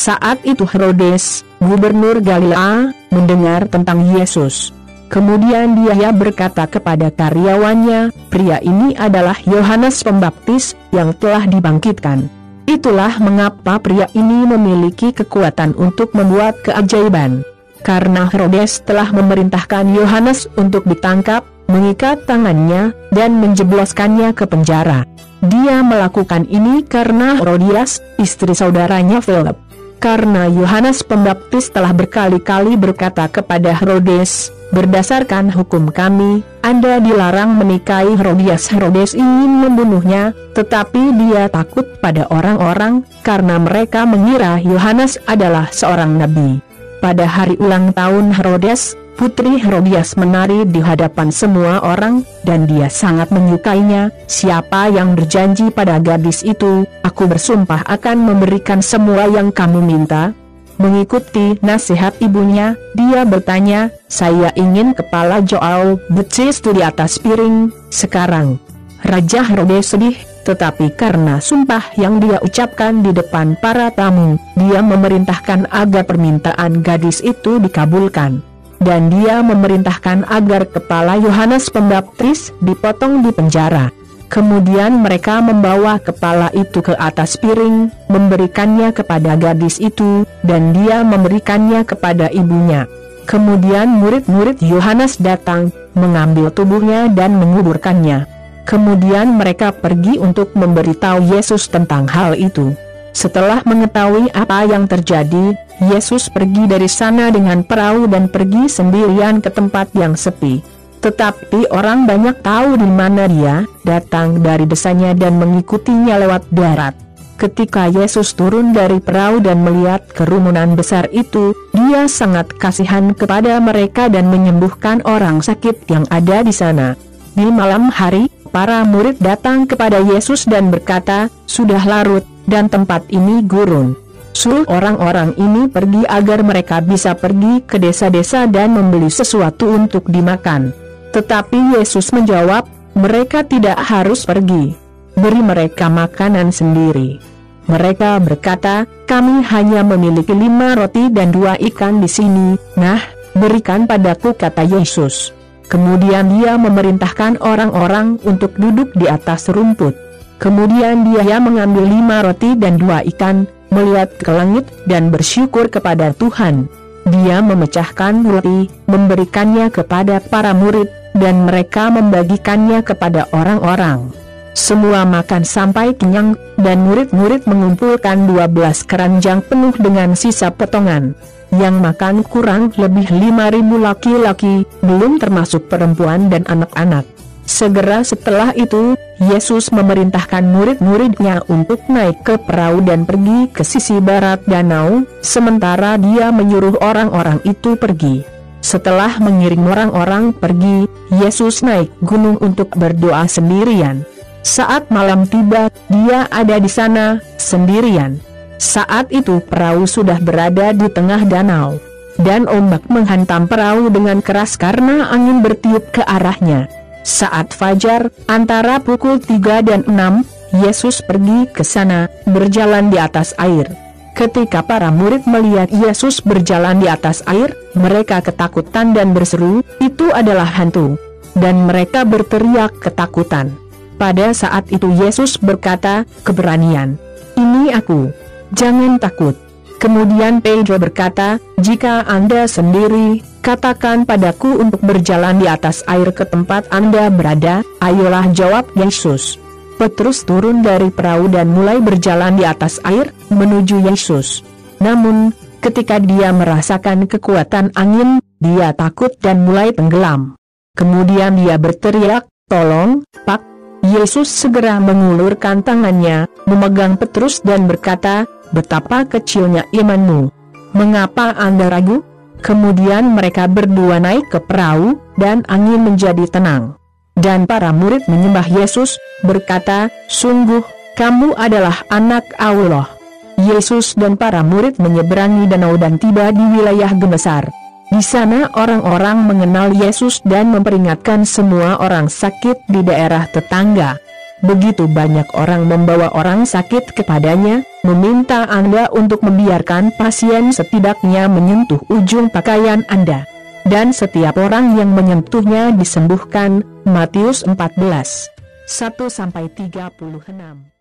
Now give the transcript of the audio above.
Saat itu Herodes, gubernur Galilea, mendengar tentang Yesus. Kemudian dia berkata kepada karyawannya, "Pria ini adalah Yohanes Pembaptis yang telah dibangkitkan." Itulah mengapa pria ini memiliki kekuatan untuk membuat keajaiban. Karena Herodes telah memerintahkan Yohanes untuk ditangkap, mengikat tangannya, dan menjebloskannya ke penjara. Dia melakukan ini karena Herodias, istri saudaranya Philip. Karena Yohanes Pembaptis telah berkali-kali berkata kepada Herodes, "Berdasarkan hukum kami, Anda dilarang menikahi Herodias." Herodes ingin membunuhnya, tetapi dia takut pada orang-orang, karena mereka mengira Yohanes adalah seorang nabi. Pada hari ulang tahun Herodes, putri Herodias menari di hadapan semua orang, dan dia sangat menyukainya. "Siapa yang berjanji pada gadis itu, aku bersumpah akan memberikan semua yang kamu minta." Mengikuti nasihat ibunya, dia bertanya, "Saya ingin kepala Joao Baptistu di atas piring sekarang." Raja Herodes sedih, tetapi karena sumpah yang dia ucapkan di depan para tamu, dia memerintahkan agar permintaan gadis itu dikabulkan. Dan dia memerintahkan agar kepala Yohanes Pembaptis dipotong di penjara. Kemudian mereka membawa kepala itu ke atas piring, memberikannya kepada gadis itu, dan dia memberikannya kepada ibunya. Kemudian murid-murid Yohanes datang, mengambil tubuhnya dan menguburkannya. Kemudian mereka pergi untuk memberitahu Yesus tentang hal itu. Setelah mengetahui apa yang terjadi, Yesus pergi dari sana dengan perahu dan pergi sendirian ke tempat yang sepi. Tetapi orang banyak tahu di mana dia, datang dari desanya dan mengikutinya lewat darat. Ketika Yesus turun dari perahu dan melihat kerumunan besar itu, dia sangat kasihan kepada mereka dan menyembuhkan orang sakit yang ada di sana. Di malam hari, para murid datang kepada Yesus dan berkata, "Sudah larut, dan tempat ini gurun. Suruh orang-orang ini pergi agar mereka bisa pergi ke desa-desa dan membeli sesuatu untuk dimakan." Tetapi Yesus menjawab, "Mereka tidak harus pergi. Beri mereka makanan sendiri." Mereka berkata, "Kami hanya memiliki 5 roti dan 2 ikan di sini. Nah, berikan padaku," kata Yesus. Kemudian dia memerintahkan orang-orang untuk duduk di atas rumput. Kemudian dia mengambil 5 roti dan 2 ikan, melihat ke langit dan bersyukur kepada Tuhan. Dia memecahkan roti, memberikannya kepada para murid, dan mereka membagikannya kepada orang-orang. Semua makan sampai kenyang, dan murid-murid mengumpulkan 12 keranjang penuh dengan sisa potongan. Yang makan kurang lebih 5.000 laki-laki, belum termasuk perempuan dan anak-anak. Segera setelah itu, Yesus memerintahkan murid-muridnya untuk naik ke perahu dan pergi ke sisi barat danau, sementara dia menyuruh orang-orang itu pergi. Setelah mengiring orang-orang pergi, Yesus naik gunung untuk berdoa sendirian. Saat malam tiba, dia ada di sana, sendirian. Saat itu perahu sudah berada di tengah danau, dan ombak menghantam perahu dengan keras karena angin bertiup ke arahnya. Saat fajar, antara pukul 3 dan 6, Yesus pergi ke sana, berjalan di atas air. Ketika para murid melihat Yesus berjalan di atas air, mereka ketakutan dan berseru, "Itu adalah hantu!" Dan mereka berteriak ketakutan. Pada saat itu Yesus berkata, "Keberanian, ini aku. Jangan takut." Kemudian Pedro berkata, "Jika Anda sendiri, katakan padaku untuk berjalan di atas air ke tempat Anda berada." "Ayolah," jawab Yesus. Petrus turun dari perahu dan mulai berjalan di atas air, menuju Yesus. Namun, ketika dia merasakan kekuatan angin, dia takut dan mulai tenggelam. Kemudian dia berteriak, "Tolong, Pak!" Yesus segera mengulurkan tangannya, memegang Petrus dan berkata, "Betapa kecilnya imanmu. Mengapa Anda ragu?" Kemudian mereka berdua naik ke perahu, dan angin menjadi tenang. Dan para murid menyembah Yesus, berkata, "Sungguh, kamu adalah Anak Allah." Yesus dan para murid menyeberangi danau dan tiba di wilayah Genesar. Di sana orang-orang mengenal Yesus dan memperingatkan semua orang sakit di daerah tetangga. begitu banyak orang membawa orang sakit kepadanya, meminta Anda untuk membiarkan pasien setidaknya menyentuh ujung pakaian Anda. Dan setiap orang yang menyentuhnya disembuhkan. Matius 14:1-36.